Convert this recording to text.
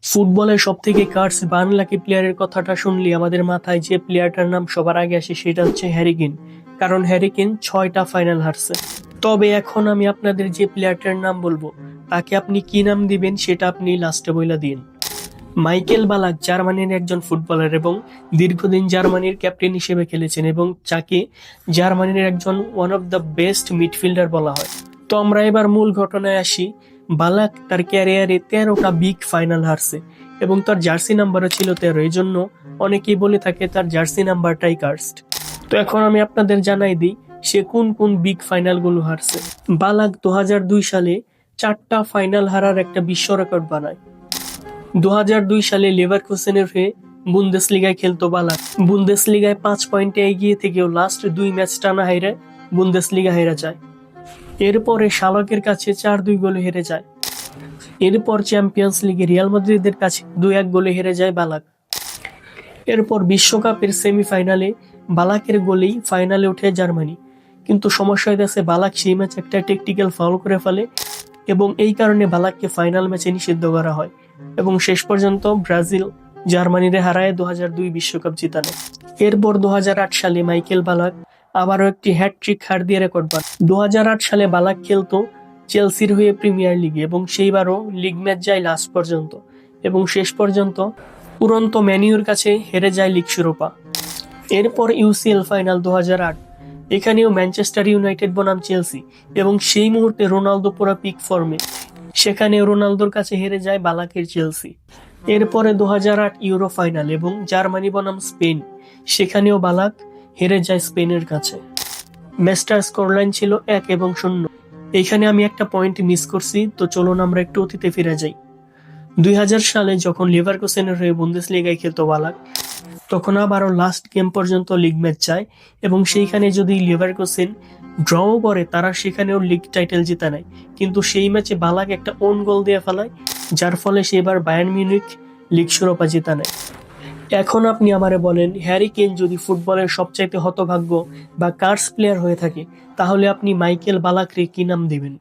ফুটবলের সবথেকে কার্স বানলাকি প্লেয়ারের কথাটা শুনলে আমাদের মাথায় যে প্লেয়ারটার নাম সবার আগে আসে সেটা হচ্ছে হ্যারি কেইন। কারণ হ্যারি কেইন 6টা ফাইনাল হারছে। তবে এখন আমি আপনাদের যে প্লেয়ারটার নাম বলবো তাকে আপনি কি নাম দিবেন সেটা আপনি লাস্টে বইলা দিন। মাইকেল বালাক জার্মানির একজন ফুটবলার এবং দীর্ঘদিন জার্মানির ক্যাপ্টেন হিসেবে খেলেছেন এবং যাকে জার্মানির একজন one of the best midfielder বলা হয়। তো আমরা এবার মূল ঘটনায় আসি। বালাক তার ক্যারিয়ারে 13টা বিগ ফাইনাল হারছে এবং তার জার্সি নাম্বারও ছিল 13। এই জন্য অনেকেই বলে থাকে তার জার্সি নাম্বারটাই কার্সড। তো এখন আমি আপনাদের জানাই দিই সে কোন কোন বিগ ফাইনালগুলো হারছে। বালাক 2002 সালে 4টা ফাইনাল হারার একটা বিশ্ব রেকর্ড বানায়। 2002 সালে লেভারকুসেনের হয়ে বুন্দেসলিগায় খেলতো বালাক। বুন্দেসলিগায় 5 পয়েন্টে এগিয়ে থেকেও লাস্ট 2 ম্যাচ টানা হাইরে বুন্দেসলিগা হেরে যায়। এরপরে শালকের কাছে 4-2 গোলে হেরে যায়। এরপর চ্যাম্পিয়ন্স লিগে রিয়াল মাদ্রিদের কাছে 2-1 গোলে হেরে যায় বালাক। এরপর বিশ্বকাপের সেমিফাইনালে বালাকের গোলেই ফাইনালে ওঠে জার্মানি। কিন্তু সমস্যা হইতেছে বালাক সেই ম্যাচ একটা টেকটিক্যাল ফাউল করে ফেলে এবং এই কারণে বালাককে ফাইনাল ম্যাচে নিষিদ্ধ করা হয় এবং শেষ পর্যন্ত ব্রাজিল জার্মানিরে হারায় 2002 বিশ্বকাপ জিতানো। এরপর 2008 সালে মাইকেল বালাক আবারও একটি হ্যাটট্রিক হার দিয়ে রেকর্ড বানায়। 2008 সালে বালাক খেলতো চেলসির হয়ে প্রিমিয়ার লিগে এবং সেইবারও লিগ ম্যাচ যায় লাস্ট পর্যন্ত এবং শেষ পর্যন্ত উড়ন্ত ম্যানিউর কাছে হেরে যায় লিগ শিরোপা। এরপর ইউসিএল ফাইনাল 2008, এখানেও ম্যানচেস্টার ইউনাইটেড বনাম চেলসি এবং সেই মুহূর্তে রোনালদো পুরো পিক ফর্মে, সেখানেও রোনালদোর কাছে হেরে যায় বালাকের চেলসি। এরপরে 2008 ইউরো ফাইনাল এবং জার্মানি বনাম স্পেন, সেখানেও বালাক হেরে যায় স্পেনের কাছে। ম্যাচটার স্কোরলাইন ছিল 1-0। এইখানে আমি একটা পয়েন্ট মিস করছি, তো চলুন আমরা একটু অতীতে ফিরে যাই। 2000 সালে যখন লেভারকুসেনের হয়ে বুন্দেসলিগায় খেলতো বালাক, তখন আবারও লাস্ট গেম পর্যন্ত লিগ ম্যাচ যায় এবং সেইখানে যদি লেভারকুসেন ড্রও করে তারা সেখানেও লিগ টাইটেল জিতে নেয়। কিন্তু সেই ম্যাচে বালাক একটা ওন গোল দিয়ে ফেলায়, যার ফলে সে এবার বায়ার্ন মিউনিখ লিগ শিরোপা জিতে নেয়। এখন আপনি আমারে বলেন, হ্যারি কেইন যদি ফুটবলের সবচাইতে হতভাগ্য বা কার্স প্লেয়ার হয়ে থাকে তাহলে আপনি মাইকেল বালাকরে কি নাম দিবেন?